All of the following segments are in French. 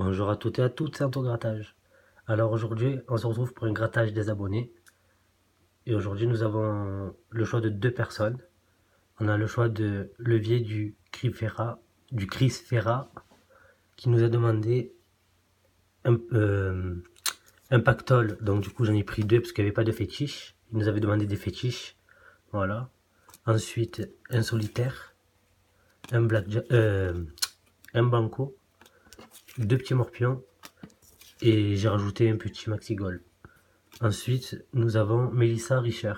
Bonjour à toutes et à tous, c'est Anto Grattage. Alors aujourd'hui, on se retrouve pour un grattage des abonnés. Et aujourd'hui, nous avons le choix de deux personnes. On a le choix de Levier du Chris Ferra, qui nous a demandé un pactole. Donc du coup, j'en ai pris deux parce qu'il n'y avait pas de fétiche. Il nous avait demandé des fétiches. Voilà. Ensuite, un solitaire, un banco, deux petits morpions. Et j'ai rajouté un petit maxi goal. Ensuite, nous avons Mélissa Richer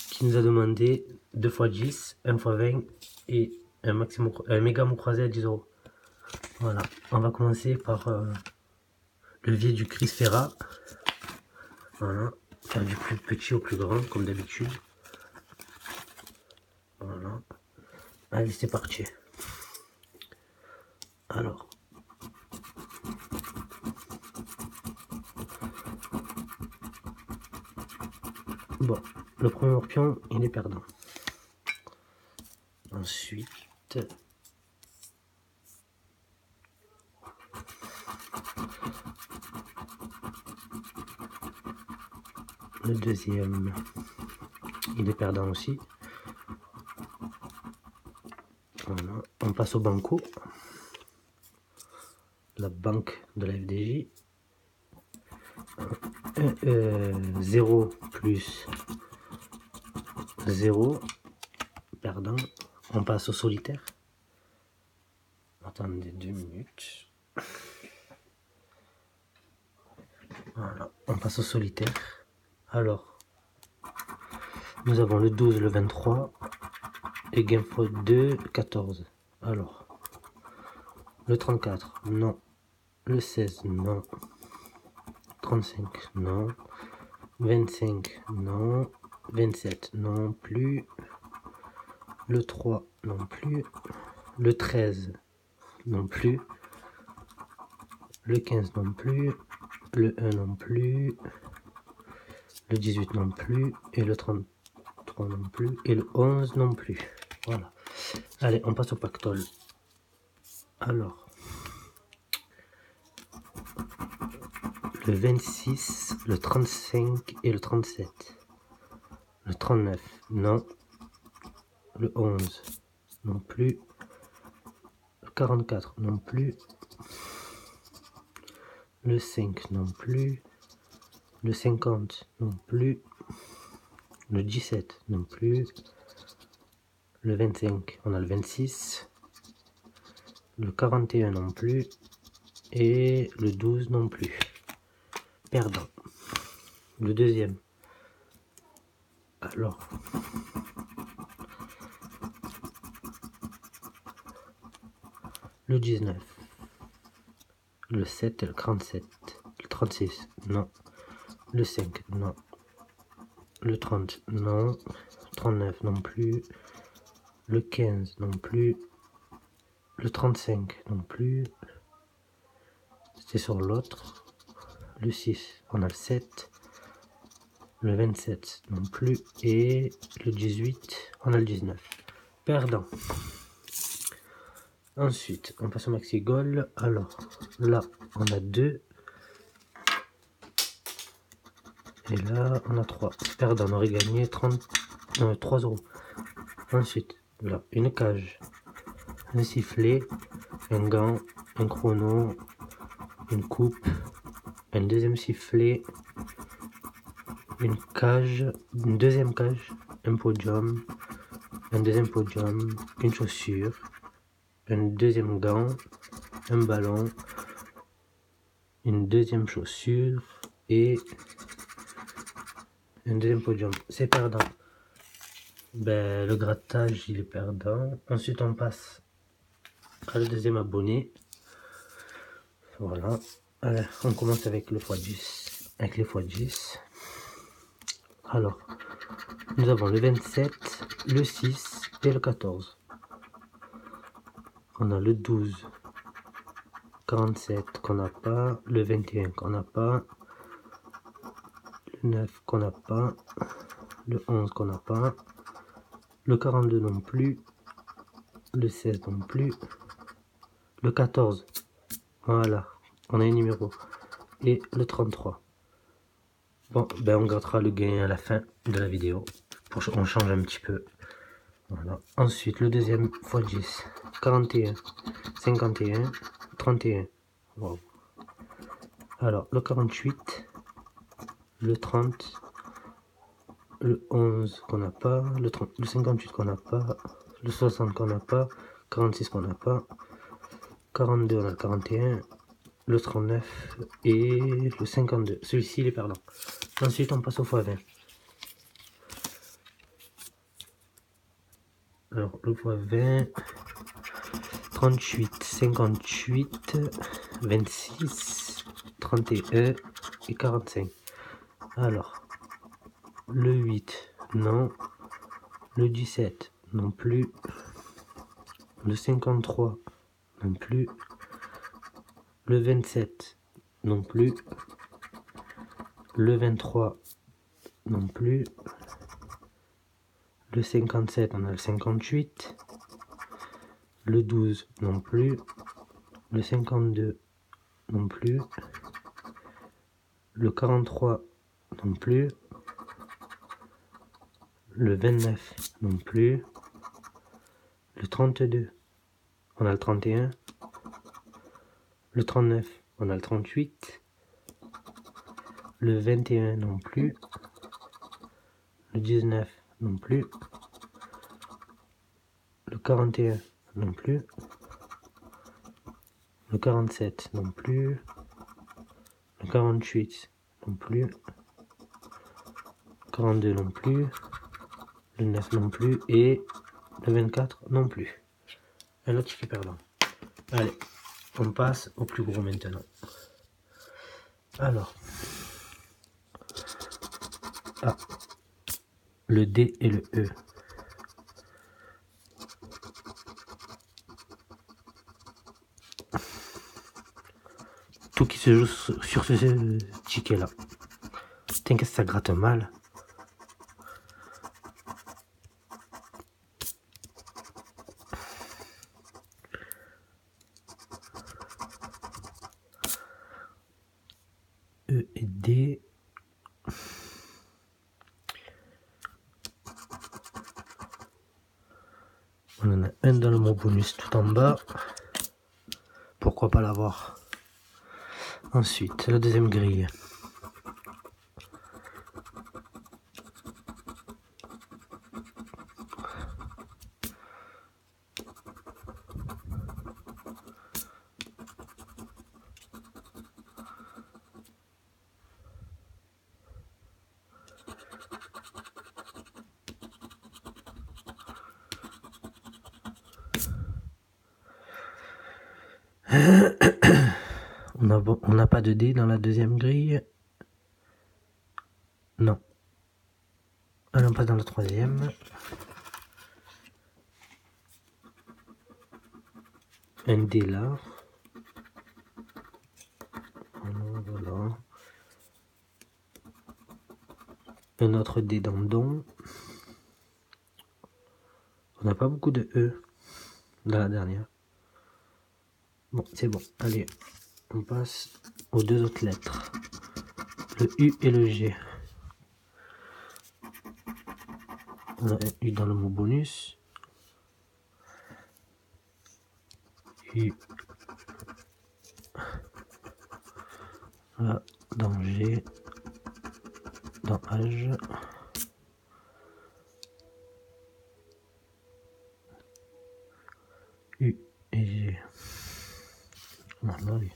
qui nous a demandé 2x10, 1x20 et un méga mot croisé à 10 €. Voilà, on va commencer par le levier du Chris Ferra. Voilà, faire du plus petit au plus grand comme d'habitude. Voilà, allez, c'est parti. Alors, bon, le premier morpion, il est perdant. Ensuite, le deuxième, il est perdant aussi. Voilà, on passe au banco, la banque de la FDJ. 0 plus 0, perdant. On passe au solitaire. Attendez 2 minutes. Voilà, on passe au solitaire. Alors, nous avons le 12, le 23 et game fois 2, 14. Alors, le 34, non. Le 16, non. 35, non. 25, non. 27, non plus. Le 3, non plus. Le 13, non plus. Le 15 non plus. Le 1 non plus. Le 18 non plus. Et le 33 non plus. Et le 11 non plus. Voilà. Allez, on passe au pactole. Alors, le 26, le 35 et le 37. Le 39, non. Le 11, non plus. Le 44, non plus. Le 5, non plus. Le 50, non plus. Le 17, non plus. Le 25, on a le 26. Le 41, non plus. Et le 12, non plus. Perdant. Le deuxième. Alors, le 19, le 7 et le 37, le 36, non, le 5, non, le 30, non, 39 non plus, le 15 non plus, le 35 non plus, c'était sur l'autre, le 6, on a le 7, le 27 non plus, et le 18, on a le 19. Perdant. Ensuite, on passe au maxi goal. Alors, là, on a 2. Et là, on a 3. Perdant, on aurait gagné 3 €. Ensuite, là, une cage, un sifflet, un gant, un chrono, une coupe, un deuxième sifflet, une cage, une deuxième cage, un podium, un deuxième podium, une chaussure, un deuxième gant, un ballon, une deuxième chaussure et un deuxième podium. C'est perdant. Ben, le grattage, il est perdant. Ensuite, on passe à le deuxième abonné. Voilà. Alors, on commence avec le x10. Avec les x10. Alors, nous avons le 27, le 6 et le 14. On a le 12, 47 qu'on n'a pas, le 21 qu'on n'a pas, le 9 qu'on n'a pas, le 11 qu'on n'a pas, le 42 non plus, le 16 non plus, le 14 Voilà, on a un numéro. Et le 33. Bon, ben on grattera le gain à la fin de la vidéo. On change un petit peu. Voilà. Ensuite, le deuxième x 10. 41, 51, 31. Wow. Alors, le 48, le 30, le 11 qu'on n'a pas, le 58 qu'on n'a pas, le 60 qu'on n'a pas, 46 qu'on n'a pas, 42 on a le 41, le 39 et le 52. Celui-ci il est perdant. Ensuite on passe au x20. Alors le x20, 38, 58, 26, 31 et 45. Alors le 8, non. Le 17, non plus. Le 53, non plus. Le 27, non plus. Le 23, non plus. Le 57, on a le 58. Le 12, non plus. Le 52, non plus. Le 43, non plus. Le 29, non plus. Le 32, on a le 31. Le 39, on a le 38. Le 21, non plus. Le 19, non plus. Le 41, non plus. Le 47, non plus. Le 48, non plus. Le 42, non plus. Le 9, non plus. Et le 24, non plus. Un autre qui est perdant. Allez, on passe au plus gros maintenant. Alors. Ah. Le D et le E. Tout qui se joue sur ce ticket là. T'inquiète, ça gratte mal. E et D. On en a un dans le mot bonus tout en bas. Pourquoi pas l'avoir? Ensuite, la deuxième grille. On n'a pas de dé dans la deuxième grille. Non. Allons pas dans la troisième. Un dé là. Voilà. Un autre dé dans don. On n'a pas beaucoup de E dans la dernière. Bon, c'est bon. Allez, on passe aux deux autres lettres. Le U et le G. On a un U dans le mot bonus. U. Là, dans G. Dans H. U et G. Voilà, oui.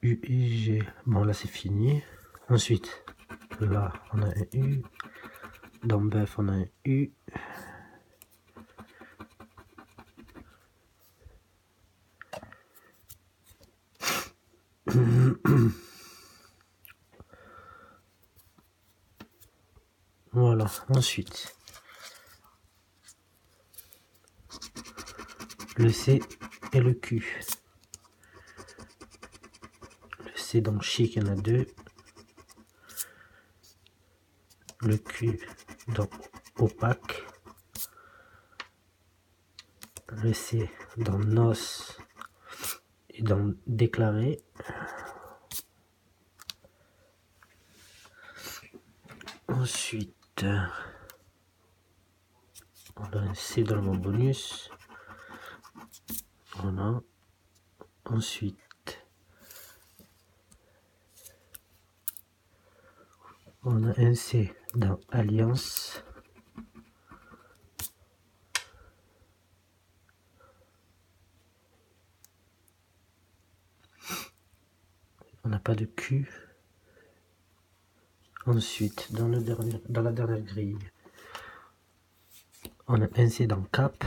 U et G. Bon, là, c'est fini. Ensuite, là, on a un U. Dans bœuf, on a un U. Voilà, ensuite. le C et le Q. Le C dans chic, il y en a deux. Le Q dans opaque. Le C dans noce et dans déclaré. Ensuite, on a un C dans le mot bonus. Voilà. Ensuite, on a un C dans alliance. On n'a pas de Q. Ensuite, dans la dernière grille, on a un C dans cap.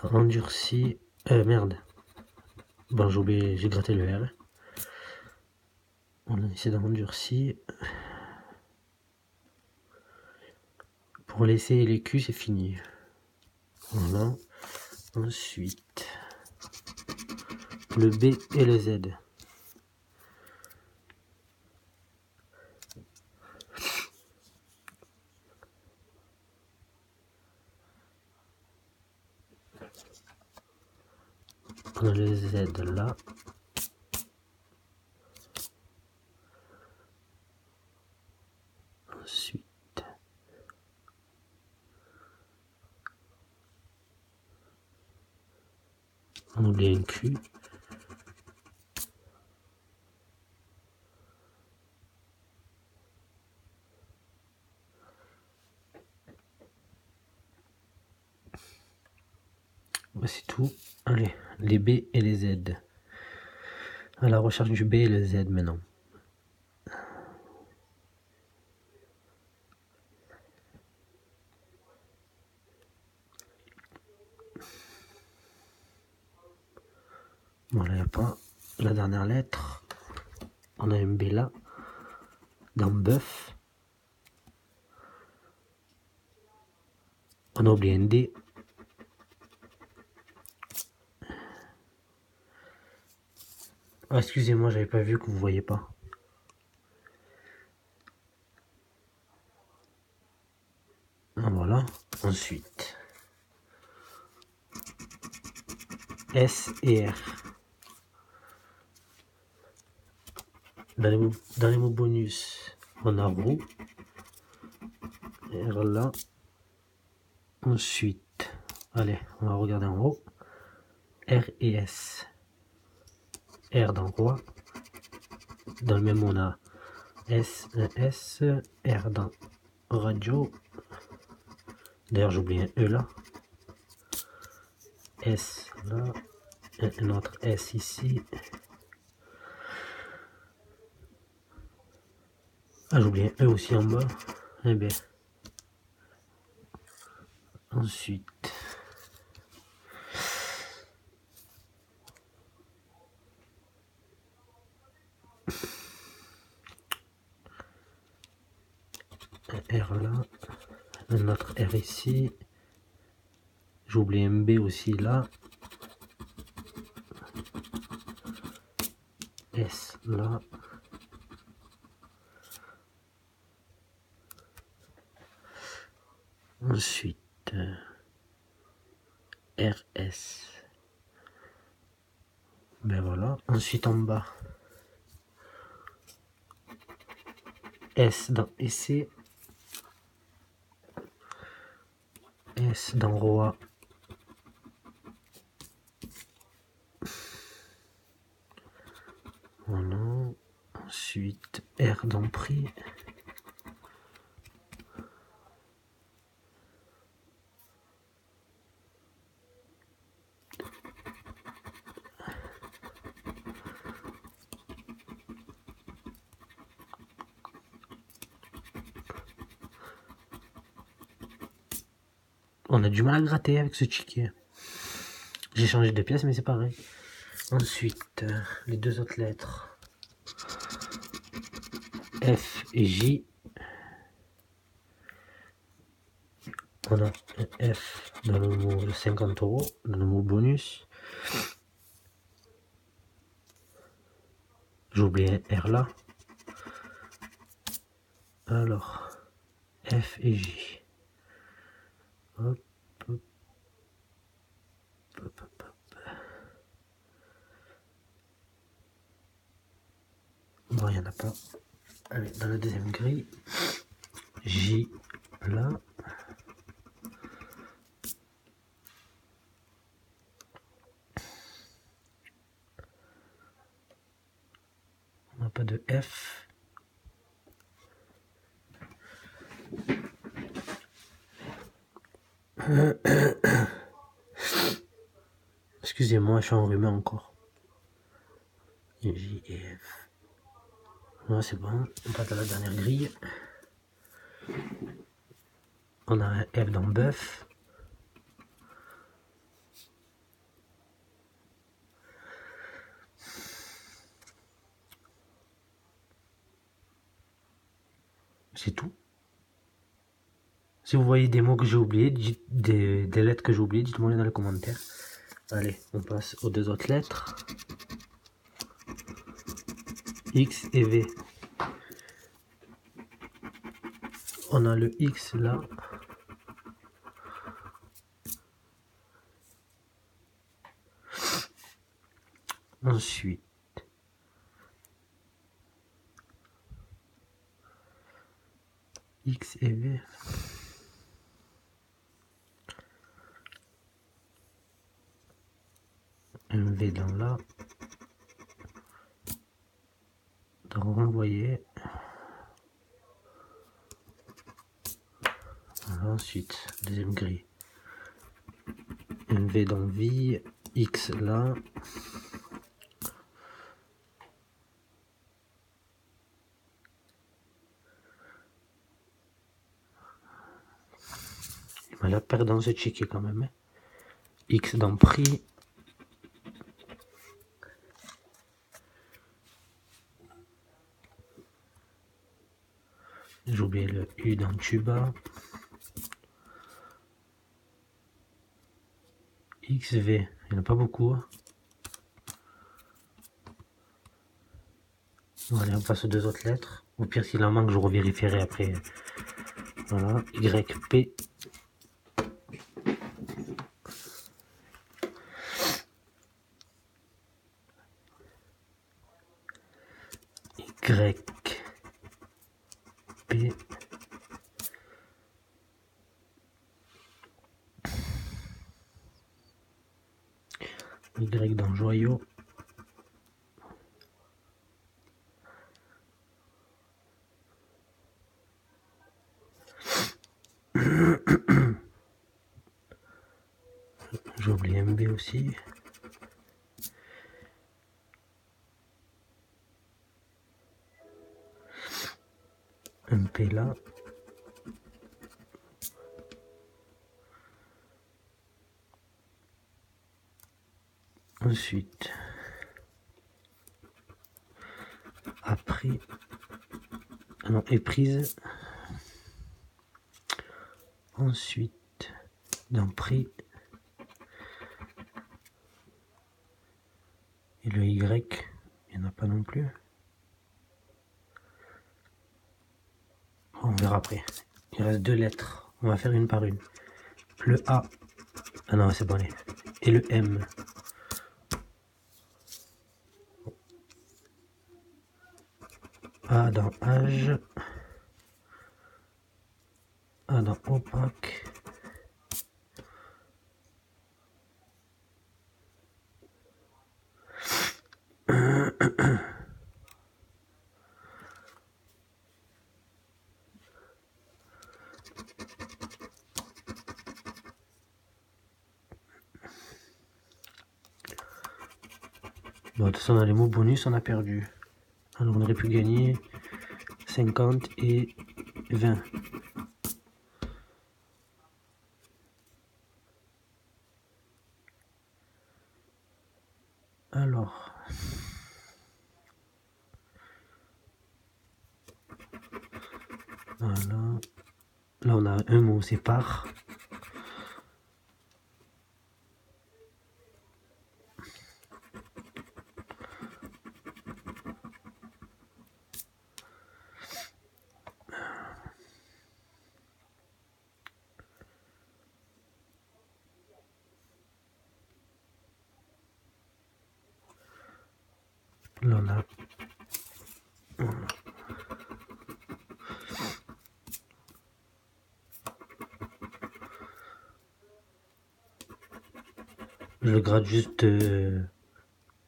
Dans endurci. Merde. Bon, j'ai oublié, j'ai gratté le R. On a un C dans endurci. Pour les C et les Q, c'est fini. Voilà. Ensuite, le B et le Z. On a le Z là. Ensuite, on oublie un Q. Bah, c'est tout. Allez, les B et les Z. À la recherche du B et le Z maintenant. Voilà, il n'y a pas la dernière lettre. On a un B là. Dans bœuf. On a oublié un D. Ah, excusez-moi, j'avais pas vu que vous voyez pas. Ah, voilà. Ensuite, S et R. Dans les mots bonus, on a roue. R là. Ensuite, allez, on va regarder en haut. R et S. R dans roi. Dans le même, on a S, un S. R dans radio. D'ailleurs, j'ai oublié un E là. S là. Un autre S ici. Ah, j'ai oublié un E aussi en bas. Eh bien. Ensuite, un R là. Un autre R ici. J'ai oublié un B aussi là. S là. Ensuite, RS. Ben voilà. Ensuite en bas, S dans essai. S dans roi. Voilà. Ensuite, R dans prix. On a du mal à gratter avec ce ticket. J'ai changé de pièce, mais c'est pareil. Ensuite, les deux autres lettres. F et J. On a un F dans le mot de 50 €, dans le mot bonus. J'ai oublié un R là. Alors, F et J. Hop, hop, hop, hop, hop. Bon, il n'y en a pas. Allez, dans la deuxième grille, J là. On n'a pas de F. Excusez-moi, je suis enrhumé encore. J et F. Non, c'est bon. On passe à la dernière grille. On a un F dans bœuf. C'est tout. Si vous voyez des mots que j'ai oubliés, des lettres que j'ai oubliées, dites-moi dans les commentaires. Allez, on passe aux deux autres lettres. X et V. On a le X là. Ensuite, X et V. Un V dans là. Dans renvoyer. Voilà, ensuite, deuxième grille. Un V dans vie. X là. Il m'a perdu dans ce checké quand même. Hein. X dans prix. J'ai oublié le U dans tuba. XV, il n'y en a pas beaucoup. Hein. Bon, allez, on passe aux deux autres lettres. Au pire, s'il en manque, je revérifierai après. Voilà, YP. YP. Y dans joyau. J'ai oublié MB aussi. MP là. Ensuite, après, non, éprise. Ensuite, dans prix. Et le Y, il n'y en a pas non plus. On verra après. Il reste deux lettres. On va faire une par une. Le A. Ah non, c'est bon. Allez. Et le M. A dans âge. A dans opaque. Bon, de toute façon, dans les mots bonus, on a perdu. Alors, on aurait pu gagner 50 et 20. Alors, voilà. Là, on a un mot, c'est par. Là, on a... Voilà. Je le gratte juste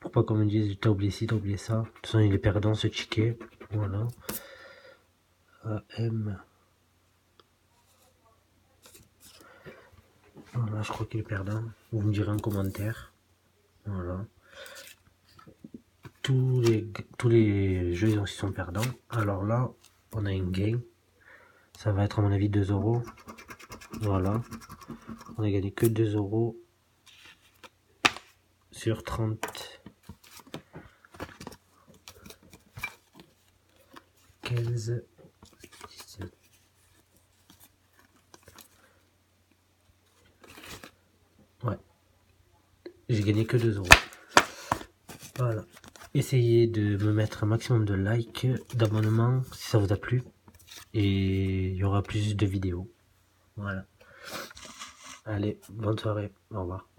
pour pas qu'on me dise t'as oublié ci, t'as oublié ça. De toute façon, il est perdant ce ticket. Voilà. AM. Voilà, je crois qu'il est perdant. Vous me direz en commentaire. Voilà. Tous les jeux ils sont perdants. Alors là, on a un gain. Ça va être à mon avis 2 euros. Voilà. On a gagné que 2 euros sur 30. 15. 17. Ouais. J'ai gagné que 2 euros. Voilà. Essayez de me mettre un maximum de likes, d'abonnements si ça vous a plu. Et il y aura plus de vidéos. Voilà. Allez, bonne soirée. Au revoir.